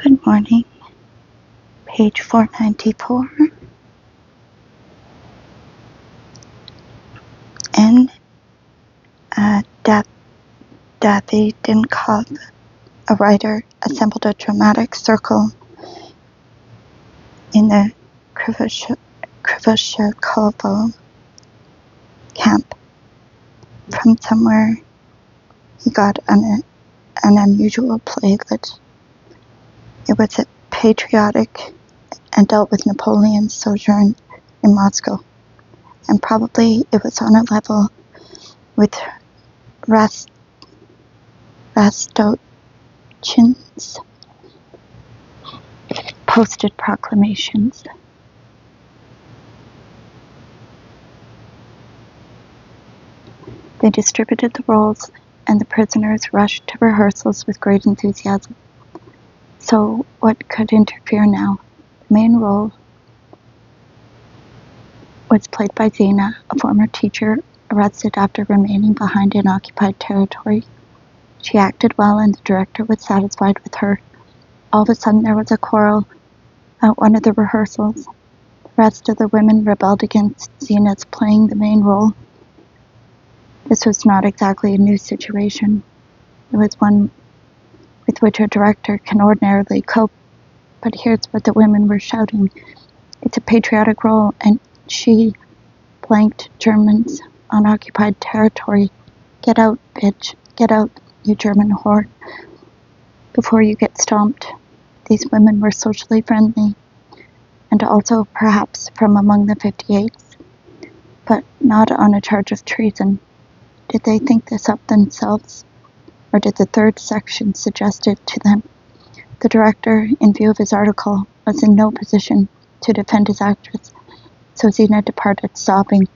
Good morning, page 494, and Davydenkov, a writer, assembled a dramatic circle in the Krivoshekovo camp. From somewhere he got an unusual playlet. It was patriotic and dealt with Napoleon's sojourn in Moscow, and probably it was on a level with Rostochin's posted proclamations. They distributed the rolls, and the prisoners rushed to rehearsals with great enthusiasm. So what could interfere now? The main role was played by Zina, a former teacher arrested after remaining behind in occupied territory. She acted well, and the director was satisfied with her. All of a sudden there was a quarrel at one of the rehearsals. The rest of the women rebelled against Zina's playing the main role. This was not exactly a new situation. It was one with which a director can ordinarily cope. But here's what the women were shouting. It's a patriotic role, and she blanked Germans on occupied territory. Get out, bitch. Get out, you German whore. Before you get stomped. These women were socially friendly, and also perhaps from among the 58s, but not on a charge of treason. Did they think this up themselves, or did the third section suggest it to them? The director, in view of his article, was in no position to defend his actress, so Zina departed sobbing.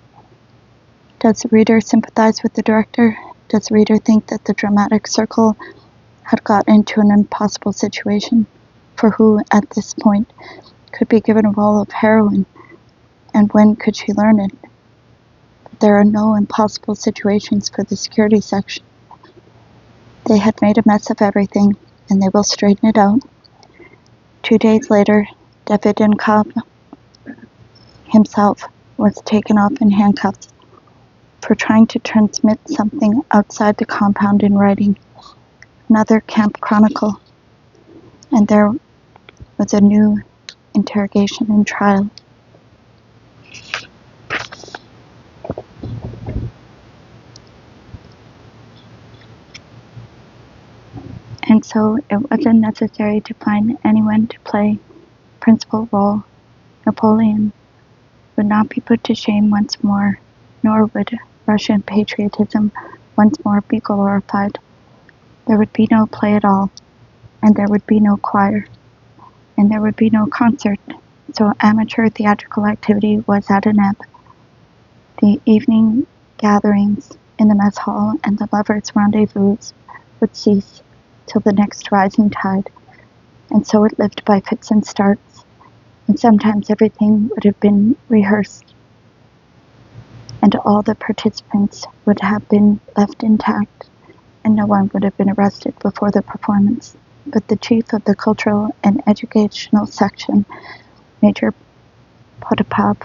Does the reader sympathize with the director? Does the reader think that the dramatic circle had got into an impossible situation? For who, at this point, could be given a role of heroine, and when could she learn it? There are no impossible situations for the security section. They had made a mess of everything, and they will straighten it out. 2 days later, Davydenkov himself was taken off in handcuffs for trying to transmit something outside the compound in writing, another camp chronicle, and there was a new interrogation and trial. And so it wasn't necessary to find anyone to play principal role. Napoleon would not be put to shame once more, nor would Russian patriotism once more be glorified. There would be no play at all, and there would be no choir, and there would be no concert, so amateur theatrical activity was at an ebb. The evening gatherings in the mess hall and the lovers' rendezvous would cease till the next rising tide, and so it lived by fits and starts, and sometimes everything would have been rehearsed, and all the participants would have been left intact, and no one would have been arrested before the performance. But the chief of the cultural and educational section, Major Potapov,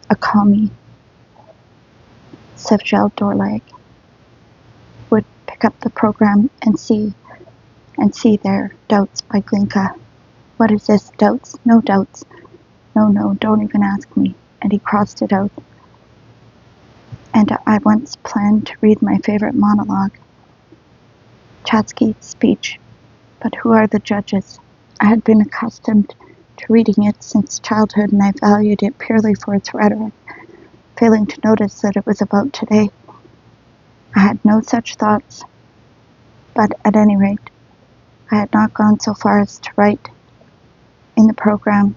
a commie, Sevgel-Dorlag, would pick up the program and see there, Doubts by Glinka. What is this, Doubts? No doubts. No, don't even ask me. And he crossed it out. And I once planned to read my favorite monologue, Chatsky's speech, but who are the judges? I had been accustomed to reading it since childhood, and I valued it purely for its rhetoric, failing to notice that it was about today. I had no such thoughts, but at any rate, I had not gone so far as to write in the program,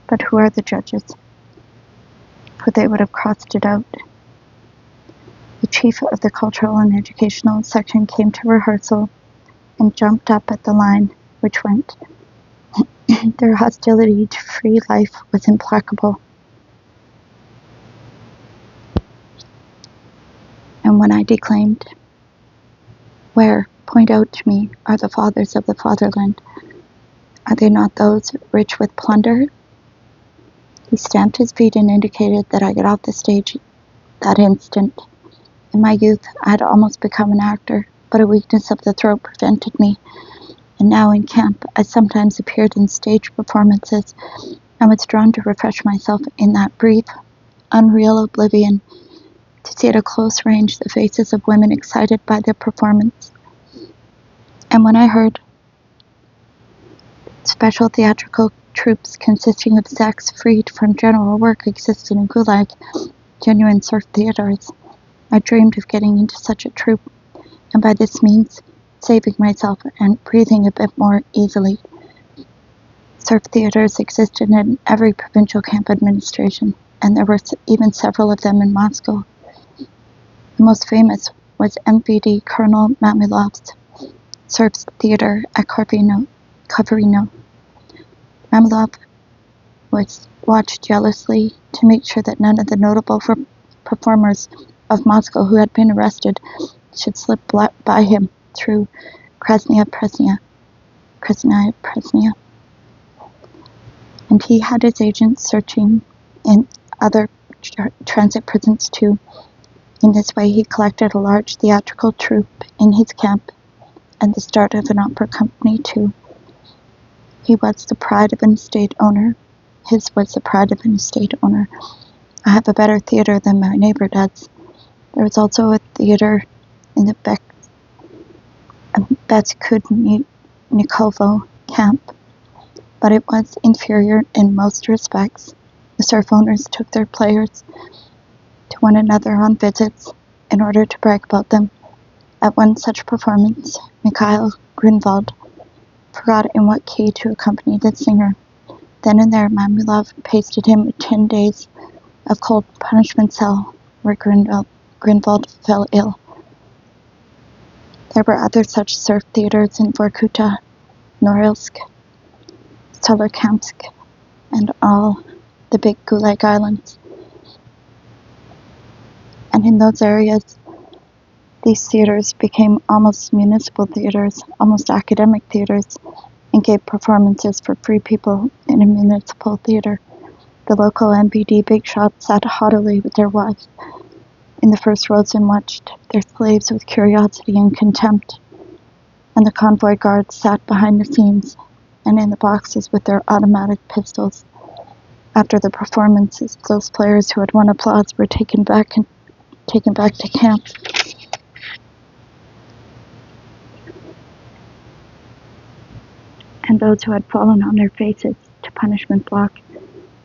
but who are the judges? For they would have crossed it out. The chief of the cultural and educational section came to rehearsal and jumped up at the line, which went, their hostility to free life was implacable. And when I declaimed, where, point out to me, are the fathers of the fatherland, Are they not those rich with plunder? He stamped his feet and indicated that I get off the stage that instant. In my youth, I had almost become an actor, but a weakness of the throat prevented me, and now in camp I sometimes appeared in stage performances and was drawn to refresh myself in that brief, unreal oblivion, to see at a close range the faces of women excited by the performance. And when I heard special theatrical troupes consisting of sex freed from general work existed in GULag, genuine surf theaters, I dreamed of getting into such a troupe, and by this means saving myself and breathing a bit more easily. Surf theaters existed in every provincial camp administration, and there were even several of them in Moscow. The most famous was MVD Colonel Mamilov's Surf Theater at Kovrino. Mamilov was watched jealously to make sure that none of the notable performers of Moscow who had been arrested should slip by him through Krasnaya Presnya. And he had his agents searching in other transit prisons too. In this way, he collected a large theatrical troupe in his camp and the start of an opera company too. He was the pride of an estate owner. His was the pride of an estate owner. I have a better theater than my neighbor does. There was also a theater in the Betskudnikovo camp, but it was inferior in most respects. The surf owners took their players to one another on visits in order to brag about them. At one such performance, Mikhail Grunwald forgot in what key to accompany the singer. Then and there, Mamilov pasted him 10 days of cold punishment cell, where Grunwald fell ill. There were other such surf theaters in Vorkuta, Norilsk, Solarkamsk, and all the big GULag islands. And in those areas, these theaters became almost municipal theaters, almost academic theaters, and gave performances for free people in a municipal theater. The local MVD big shots sat haughtily with their wives in the first rows and watched their slaves with curiosity and contempt, and the convoy guards sat behind the scenes and in the boxes with their automatic pistols. After the performances, those players who had won applause were taken back to camp. And those who had fallen on their faces to punishment block,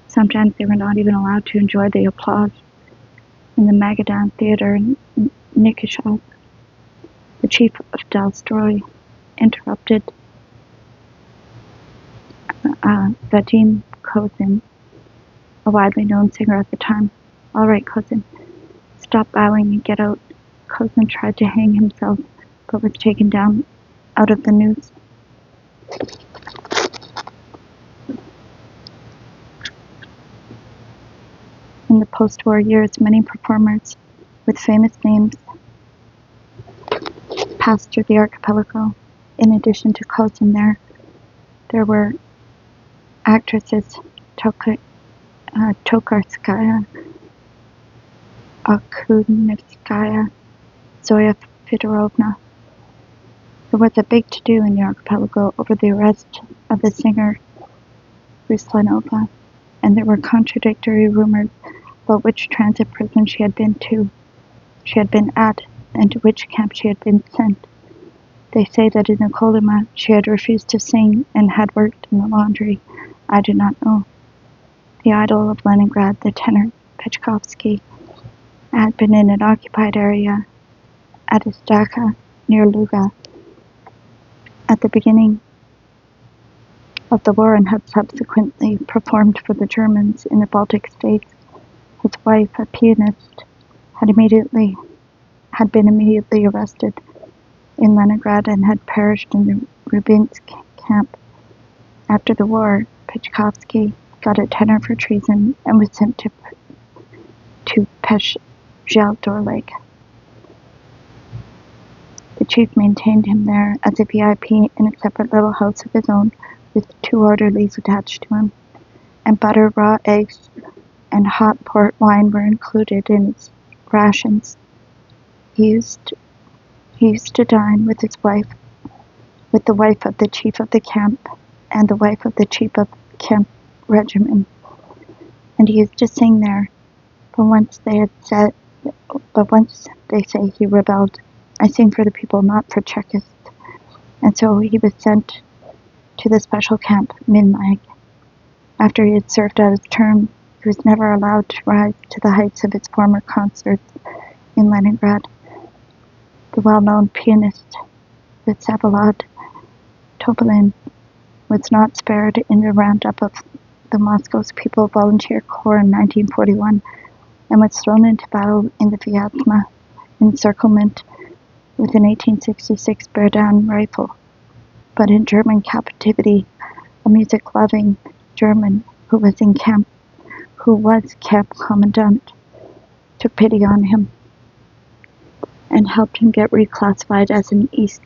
sometimes they were not even allowed to enjoy the applause. In the Magadan Theater in Nikishov, the chief of Dalstroy interrupted Vadim Kozin, a widely known singer at the time. "All right, Kozin, stop bowing and get out." Kozin tried to hang himself, but was taken down out of the noose. In the post-war years, many performers with famous names passed through the archipelago. In addition to Kozin, there were actresses Tokarskaya, Akunevskaya, Zoya Fedorovna. There was a big to-do in the archipelago over the arrest of the singer Ruslanova, and there were contradictory rumors about which transit prison she had been at, and to which camp she had been sent. They say that in the Kolyma she had refused to sing and had worked in the laundry. I do not know. The idol of Leningrad, the tenor Pechkovsky, had been in an occupied area at Istaka near Luga at the beginning of the war and had subsequently performed for the Germans in the Baltic states. His wife, a pianist, had been immediately arrested in Leningrad and had perished in the Rubinsk camp. After the war, Pechkovsky got a tenor for treason and was sent to Peshzheldorleg. The chief maintained him there as a VIP in a separate little house of his own, with 2 orderlies attached to him, and butter, raw eggs, and hot port wine were included in his rations. He used to dine with his wife, with the wife of the chief of the camp, and the wife of the chief of camp regiment, and he used to sing there. But once they say he rebelled. I sing for the people, not for Chekists. And so he was sent to the special camp, Minlag. After he had served out his term, he was never allowed to rise to the heights of his former concerts in Leningrad. The well-known pianist Vsevolod Topolin was not spared in the roundup of the Moscow's People Volunteer Corps in 1941 and was thrown into battle in the Vyazma encirclement with an 1866 Berdan rifle. But in German captivity, a music-loving German who was camp commandant, took pity on him and helped him get reclassified as an East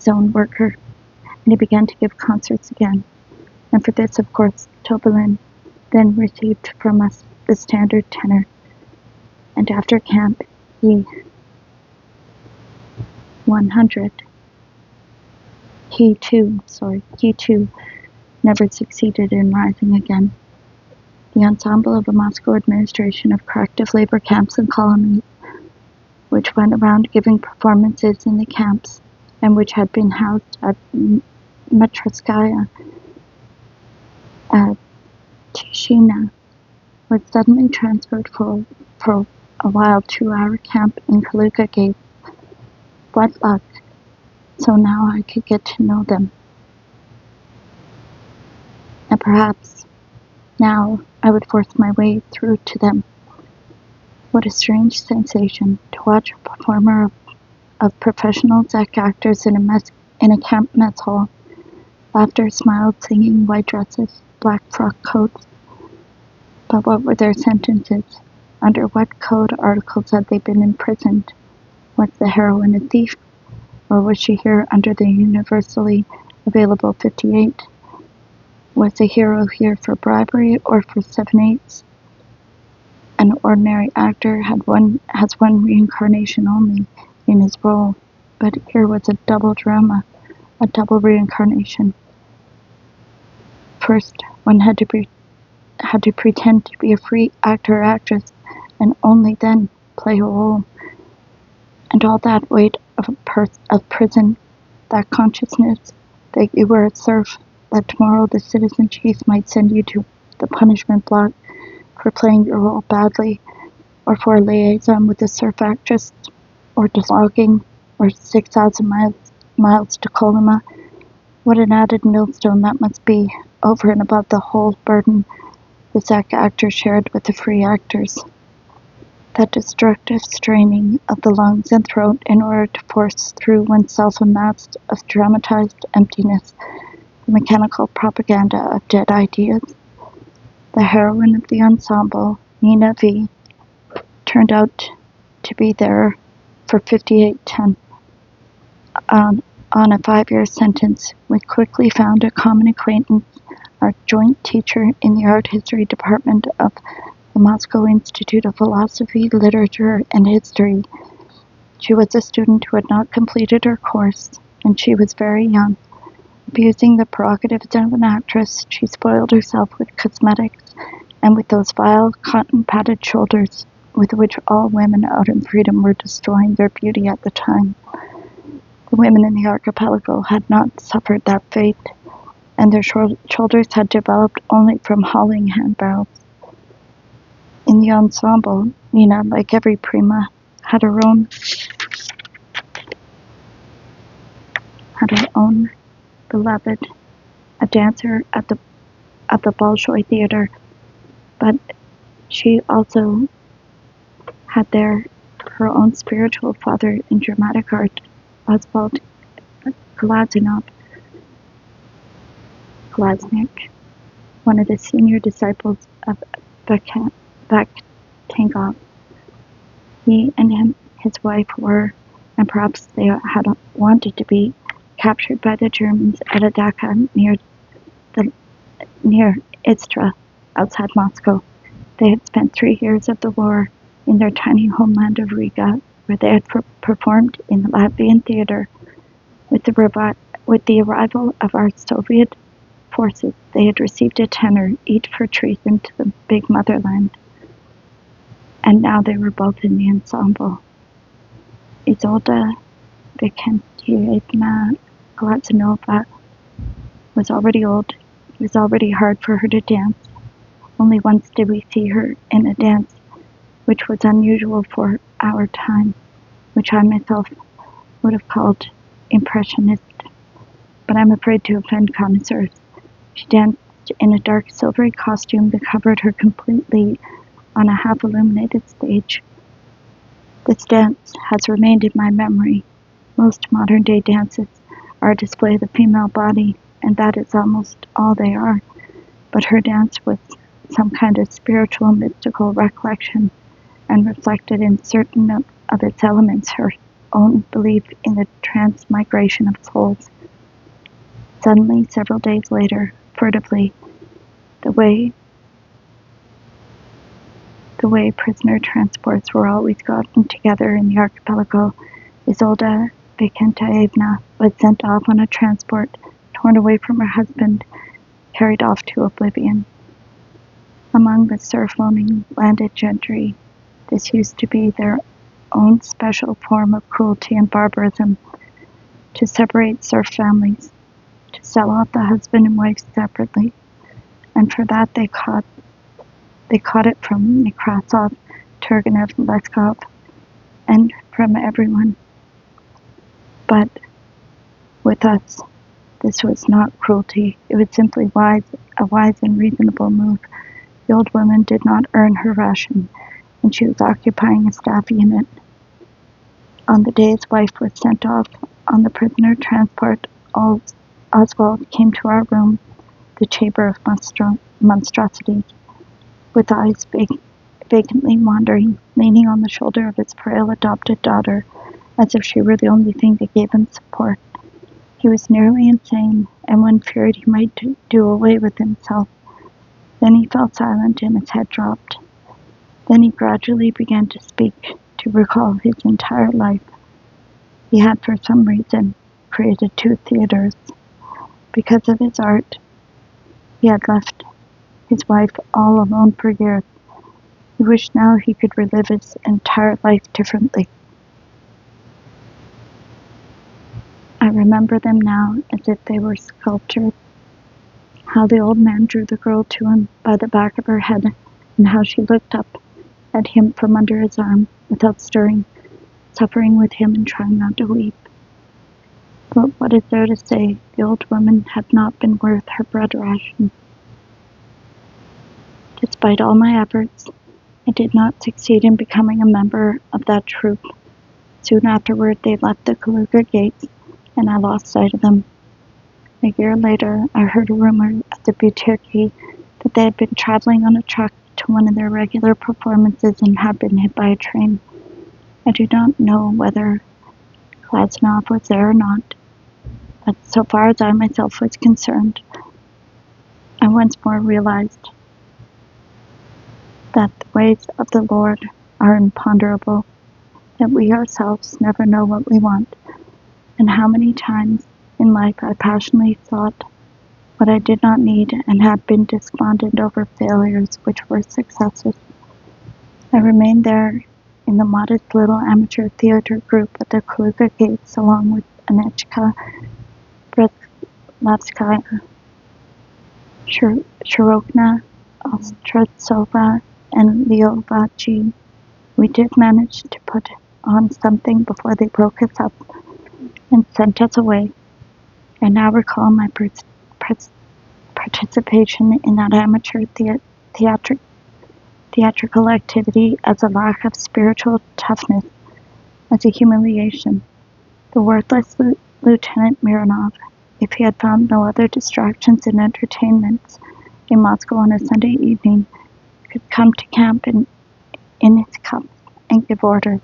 Zone worker, and he began to give concerts again. And for this, of course, Topolin then received from us the standard tenor. And after camp, he too never succeeded in rising again. The ensemble of the Moscow administration of corrective labor camps and colonies, which went around giving performances in the camps, and which had been housed at Matryoshkaya at Tishina, was suddenly transferred for a while to our camp in Kaluga Gate. What luck! So now I could get to know them. And perhaps now I would force my way through to them. What a strange sensation to watch a performer of professional Czech actors in a camp mess hall. Laughter, smiled, singing, white dresses, black frock coats. But what were their sentences? Under what code articles had they been imprisoned? Was the heroine a thief? Or was she here under the universally available 58? Was the hero here for bribery or for 7/8? An ordinary actor has one reincarnation only in his role, but here was a double drama, a double reincarnation. First, one had to pretend to be a free actor or actress, and only then play a role. And all that weight of prison, that consciousness that you were a serf, that tomorrow the citizen chief might send you to the punishment block for playing your role badly, or for a liaison with a serf actress, or delogging, or 6,000 miles to Kolyma. What an added millstone that must be, over and above the whole burden the Czech actors shared with the free actors. That destructive straining of the lungs and throat in order to force through oneself a mass of dramatized emptiness, the mechanical propaganda of dead ideas. The heroine of the ensemble, Nina V., turned out to be there for 5810. On a 5-year sentence, we quickly found a common acquaintance, our joint teacher in the art history department of the Moscow Institute of Philosophy, Literature, and History. She was a student who had not completed her course, and she was very young. Abusing the prerogatives of an actress, she spoiled herself with cosmetics and with those vile cotton-padded shoulders with which all women out in freedom were destroying their beauty at the time. The women in the archipelago had not suffered that fate, and their shoulders had developed only from hauling hand barrels. In the ensemble, Nina, like every prima, had her own beloved, a dancer at the Bolshoi Theater, but she also had there her own spiritual father in dramatic art, Oswald Glaznik, one of the senior disciples of Vakhtangov. He and his wife were, and perhaps they had wanted to be, captured by the Germans at Adaka near near Istra, outside Moscow. They had spent 3 years of the war in their tiny homeland of Riga, where they had performed in the Latvian theater. With the arrival of our Soviet forces, they had received a tenner each for treason to the big motherland, and now they were both in the ensemble. Isolda Vikentievna Glazunova was already old. It was already hard for her to dance. Only once did we see her in a dance, which was unusual for our time, which I myself would have called impressionist, but I'm afraid to offend connoisseurs. She danced in a dark silvery costume that covered her completely on a half-illuminated stage. This dance has remained in my memory. Most modern-day dances are a display of the female body, and that is almost all they are. But her dance was some kind of spiritual, mystical recollection, and reflected in certain of its elements her own belief in the transmigration of souls. Suddenly, several days later, furtively, the way prisoner transports were always gotten together in the archipelago, Isolda Vikentievna was sent off on a transport, torn away from her husband, carried off to oblivion. Among the surf-loaning landed gentry, this used to be their own special form of cruelty and barbarism, to separate serf families, to sell off the husband and wife separately, and for that they caught it from Nekrasov, Turgenev, Leskov, and from everyone. But with us, this was not cruelty. It was simply a wise and reasonable move. The old woman did not earn her ration, and she was occupying a staff unit. On the day his wife was sent off on the prisoner transport, Oswald came to our room, the chamber of monstrosities, with eyes vacantly wandering, leaning on the shoulder of his frail adopted daughter, as if she were the only thing that gave him support. He was nearly insane, and when feared he might do away with himself. Then he fell silent and his head dropped. Then he gradually began to speak, to recall his entire life. He had, for some reason, created 2 theaters. Because of his art, he had left his wife all alone for years. He wished now he could relive his entire life differently. I remember them now as if they were sculptured. How the old man drew the girl to him by the back of her head, and how she looked up at him from under his arm without stirring, suffering with him and trying not to weep. But what is there to say? The old woman had not been worth her bread ration. Despite all my efforts, I did not succeed in becoming a member of that troupe. Soon afterward, they left the GULag gates, and I lost sight of them. A year later, I heard a rumor at the Butyrki that they had been traveling on a truck to one of their regular performances and had been hit by a train. I do not know whether Glazunov was there or not, but so far as I myself was concerned, I once more realized that the ways of the Lord are imponderable, that we ourselves never know what we want, and how many times in life I passionately sought what I did not need and had been despondent over failures which were successes. I remained there in the modest little amateur theater group at the GULag gates along with Anechka Breslavskaya, Shirokna, Ostretsova, and Lyovachi. We did manage to put on something before they broke us up and sent us away. I now recall my participation in that amateur theatrical activity as a lack of spiritual toughness, as a humiliation. The worthless Lieutenant Mironov, if he had found no other distractions and entertainments in Moscow on a Sunday evening, could come to camp in his cup and give orders.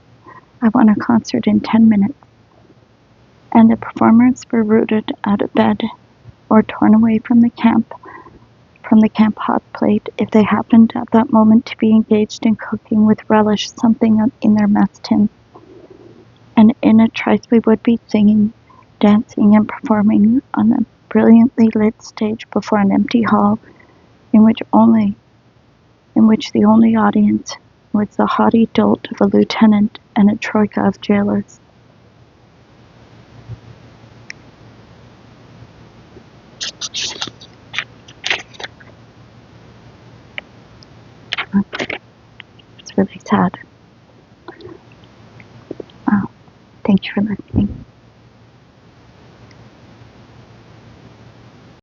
I want a concert in 10 minutes. And the performers were rooted out of bed or torn away from the camp from the camp hot plate if they happened at that moment to be engaged in cooking with relish something in their mess tin. And in a trice we would be singing, dancing, and performing on a brilliantly lit stage before an empty hall in which the only audience was the haughty dolt of a lieutenant and a troika of jailers. It's really sad. Thank you for listening.